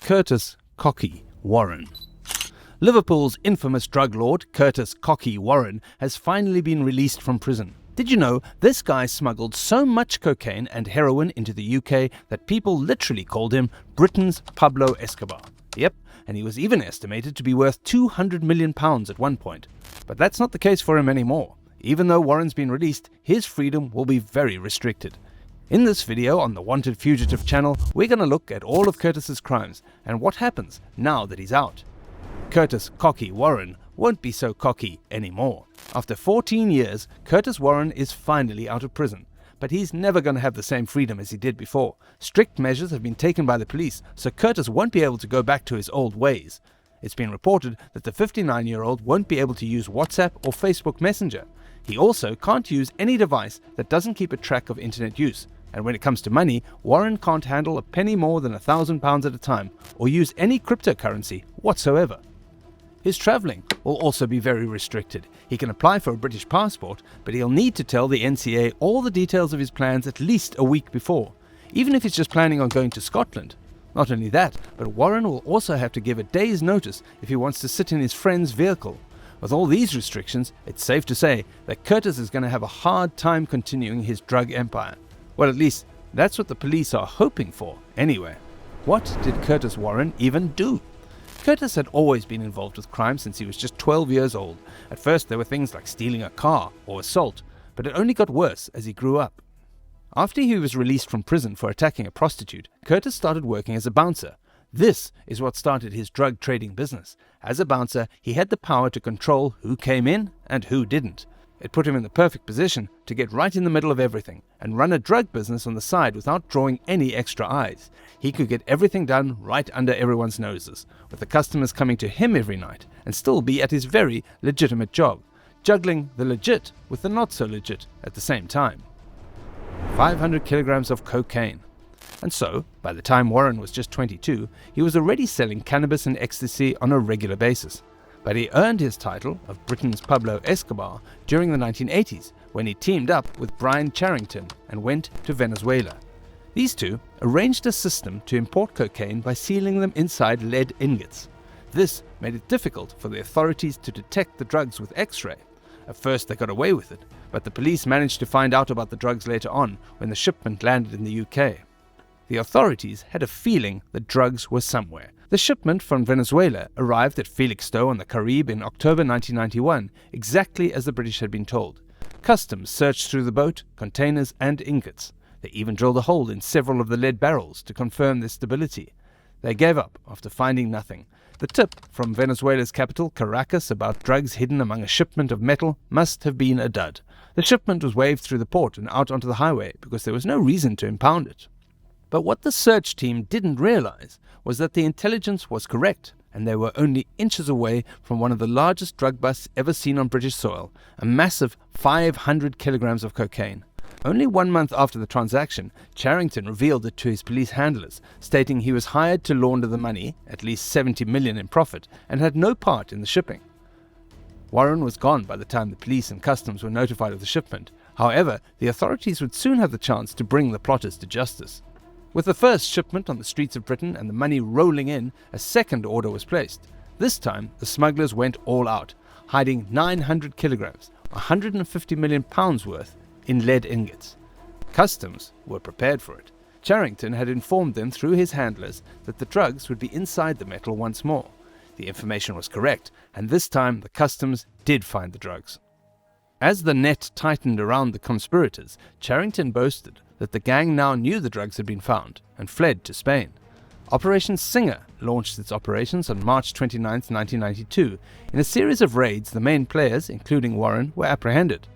Curtis "Cocky" Warren. Liverpool's infamous drug lord, Curtis "Cocky" Warren, has finally been released from prison. Did you know this guy smuggled so much cocaine and heroin into the UK that people literally called him Britain's Pablo Escobar? Yep, and he was even estimated to be worth £200 million at one point. But that's not the case for him anymore. Even though Warren's been released, his freedom will be very restricted. In this video on the Wanted Fugitive channel, we're going to look at all of Curtis's crimes and what happens now that he's out. Curtis "Cocky" Warren won't be so cocky anymore. After 14 years, Curtis Warren is finally out of prison. But he's never going to have the same freedom as he did before. Strict measures have been taken by the police, so Curtis won't be able to go back to his old ways. It's been reported that the 59-year-old won't be able to use WhatsApp or Facebook Messenger. He also can't use any device that doesn't keep a track of internet use. And when it comes to money, Warren can't handle a penny more than £1,000 at a time, or use any cryptocurrency whatsoever. His travelling will also be very restricted. He can apply for a British passport, but he'll need to tell the NCA all the details of his plans at least a week before, even if he's just planning on going to Scotland. Not only that, but Warren will also have to give a day's notice if he wants to sit in his friend's vehicle. With all these restrictions, it's safe to say that Curtis is going to have a hard time continuing his drug empire. Well, at least that's what the police are hoping for, anyway. What did Curtis Warren even do? Curtis had always been involved with crime since he was just 12 years old. At first there were things like stealing a car or assault, but it only got worse as he grew up. After he was released from prison for attacking a prostitute, Curtis started working as a bouncer. This is what started his drug trading business. As a bouncer, he had the power to control who came in and who didn't. It put him in the perfect position to get right in the middle of everything and run a drug business on the side without drawing any extra eyes. He could get everything done right under everyone's noses, with the customers coming to him every night, and still be at his very legitimate job, juggling the legit with the not so legit at the same time. 500 kilograms of cocaine. And so, by the time Warren was just 22, he was already selling cannabis and ecstasy on a regular basis. But he earned his title of Britain's Pablo Escobar during the 1980s when he teamed up with Brian Charrington and went to Venezuela. These two arranged a system to import cocaine by sealing them inside lead ingots. This made it difficult for the authorities to detect the drugs with X-ray. At first they got away with it, but the police managed to find out about the drugs later on when the shipment landed in the UK. The authorities had a feeling the drugs were somewhere. The shipment from Venezuela arrived at Felixstowe on the Caribe in October 1991, exactly as the British had been told. Customs searched through the boat, containers and ingots. They even drilled a hole in several of the lead barrels to confirm their stability. They gave up after finding nothing. The tip from Venezuela's capital, Caracas, about drugs hidden among a shipment of metal must have been a dud. The shipment was waved through the port and out onto the highway because there was no reason to impound it. But what the search team didn't realize was that the intelligence was correct, and they were only inches away from one of the largest drug busts ever seen on British soil, a massive 500 kilograms of cocaine. Only 1 month after the transaction, Charrington revealed it to his police handlers, stating he was hired to launder the money, at least 70 million in profit, and had no part in the shipping. Warren was gone by the time the police and customs were notified of the shipment. However, the authorities would soon have the chance to bring the plotters to justice. With the first shipment on the streets of Britain and the money rolling in, a second order was placed. This time, the smugglers went all out, hiding 900 kilograms, £150 million worth, in lead ingots. Customs were prepared for it. Charrington had informed them through his handlers that the drugs would be inside the metal once more. The information was correct, and this time the customs did find the drugs. As the net tightened around the conspirators, Charrington boasted that the gang now knew the drugs had been found and fled to Spain. Operation Singer launched its operations on March 29, 1992. In a series of raids, the main players, including Warren, were apprehended.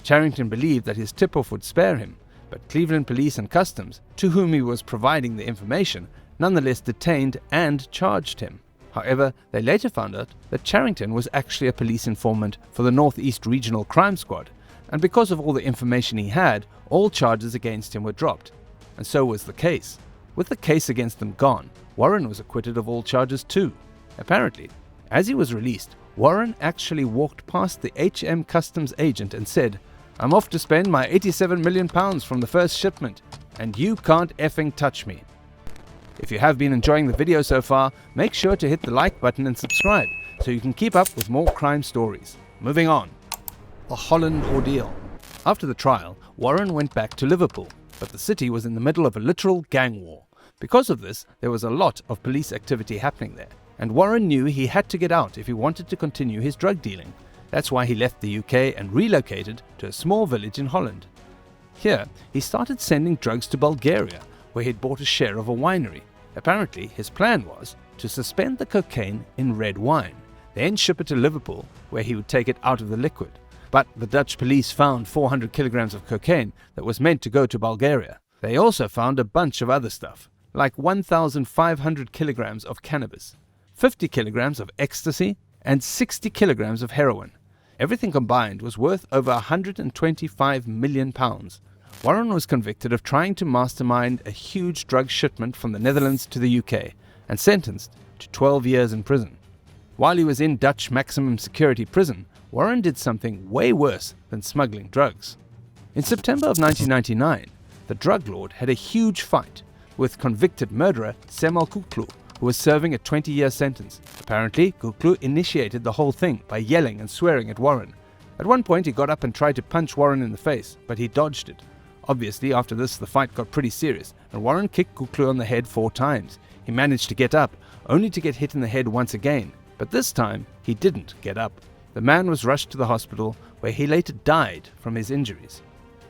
Charrington believed that his tip-off would spare him, but Cleveland Police and Customs, to whom he was providing the information, nonetheless detained and charged him. However, they later found out that Charrington was actually a police informant for the Northeast Regional Crime Squad, and because of all the information he had, all charges against him were dropped. And so was the case. With the case against them gone, Warren was acquitted of all charges too. Apparently, as he was released, Warren actually walked past the HM Customs agent and said, "I'm off to spend my £87 million from the first shipment, and you can't effing touch me." If you have been enjoying the video so far, make sure to hit the like button and subscribe so you can keep up with more crime stories. Moving on. The Holland ordeal. After the trial, Warren went back to Liverpool, but the city was in the middle of a literal gang war. Because of this, there was a lot of police activity happening there, and Warren knew he had to get out if he wanted to continue his drug dealing. That's why he left the UK and relocated to a small village in Holland. Here, he started sending drugs to Bulgaria, where he'd bought a share of a winery. Apparently, his plan was to suspend the cocaine in red wine, then ship it to Liverpool, where he would take it out of the liquid. But the Dutch police found 400 kilograms of cocaine that was meant to go to Bulgaria. They also found a bunch of other stuff, like 1,500 kilograms of cannabis, 50 kilograms of ecstasy, and 60 kilograms of heroin. Everything combined was worth over £125 million. Warren was convicted of trying to mastermind a huge drug shipment from the Netherlands to the UK and sentenced to 12 years in prison. While he was in Dutch maximum security prison, Warren did something way worse than smuggling drugs. In September of 1999, the drug lord had a huge fight with convicted murderer Cemal Kuklu, who was serving a 20-year sentence. Apparently, Kuklu initiated the whole thing by yelling and swearing at Warren. At one point, he got up and tried to punch Warren in the face, but he dodged it. Obviously, after this, the fight got pretty serious, and Warren kicked Kuklu on the head 4 times. He managed to get up, only to get hit in the head once again, but this time, he didn't get up. The man was rushed to the hospital, where he later died from his injuries.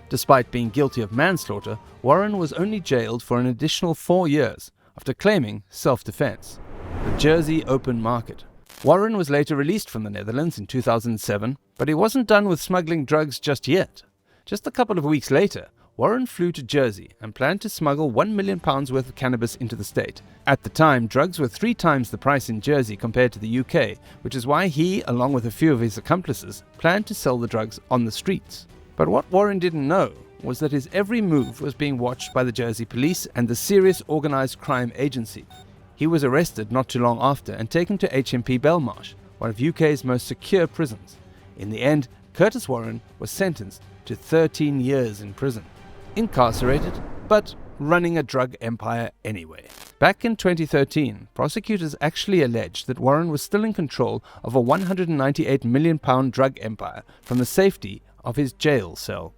Despite being guilty of manslaughter, Warren was only jailed for an additional 4 years after claiming self-defense. The Jersey open market. Warren was later released from the Netherlands in 2007, but he wasn't done with smuggling drugs just yet. Just a couple of weeks later, Warren flew to Jersey and planned to smuggle £1 million worth of cannabis into the state. At the time, drugs were 3 times the price in Jersey compared to the UK, which is why he, along with a few of his accomplices, planned to sell the drugs on the streets. But what Warren didn't know was that his every move was being watched by the Jersey police and the Serious Organised Crime Agency. He was arrested not too long after and taken to HMP Belmarsh, one of UK's most secure prisons. In the end, Curtis Warren was sentenced to 13 years in prison. Incarcerated, but running a drug empire anyway. Back in 2013, prosecutors actually alleged that Warren was still in control of a £198 million drug empire from the safety of his jail cell.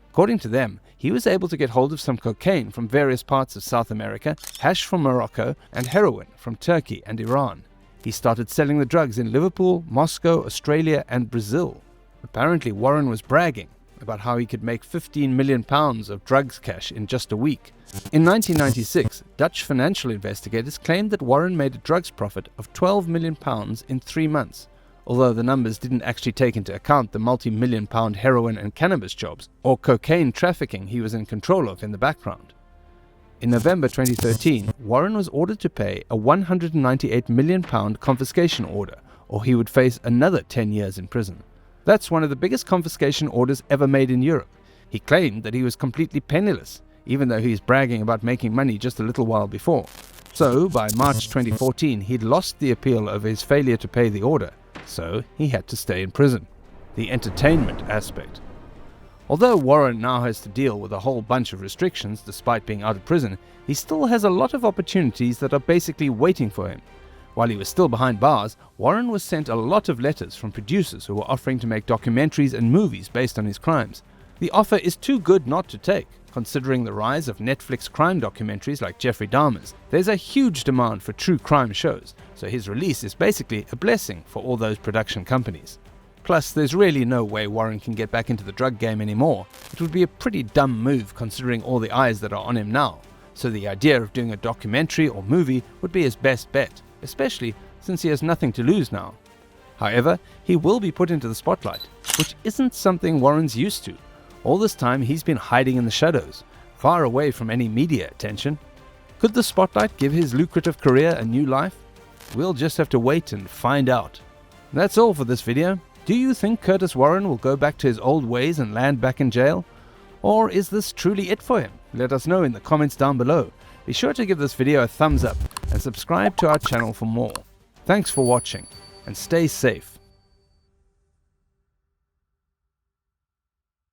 According to them, he was able to get hold of some cocaine from various parts of South America, hash from Morocco, and heroin from Turkey and Iran. He started selling the drugs in Liverpool, Moscow, Australia, and Brazil. Apparently, Warren was bragging about how he could make £15 million of drugs cash in just a week. In 1996, Dutch financial investigators claimed that Warren made a drugs profit of £12 million in 3 months, although the numbers didn't actually take into account the multi-million-pound heroin and cannabis jobs or cocaine trafficking he was in control of in the background. In November 2013, Warren was ordered to pay a £198 million confiscation order, or he would face another 10 years in prison. That's one of the biggest confiscation orders ever made in Europe. He claimed that he was completely penniless, even though he's bragging about making money just a little while before. So, by March 2014, he'd lost the appeal over his failure to pay the order, so he had to stay in prison. The entertainment aspect. Although Warren now has to deal with a whole bunch of restrictions despite being out of prison, he still has a lot of opportunities that are basically waiting for him. While he was still behind bars, Warren was sent a lot of letters from producers who were offering to make documentaries and movies based on his crimes. The offer is too good not to take, considering the rise of Netflix crime documentaries like Jeffrey Dahmer's. There's a huge demand for true crime shows, so his release is basically a blessing for all those production companies. Plus, there's really no way Warren can get back into the drug game anymore. It would be a pretty dumb move considering all the eyes that are on him now, so the idea of doing a documentary or movie would be his best bet, especially since he has nothing to lose now. However, he will be put into the spotlight, which isn't something Warren's used to. All this time he's been hiding in the shadows, far away from any media attention. Could the spotlight give his lucrative career a new life? We'll just have to wait and find out. That's all for this video. Do you think Curtis Warren will go back to his old ways and land back in jail? Or is this truly it for him? Let us know in the comments down below. Be sure to give this video a thumbs up and subscribe to our channel for more. Thanks for watching and stay safe.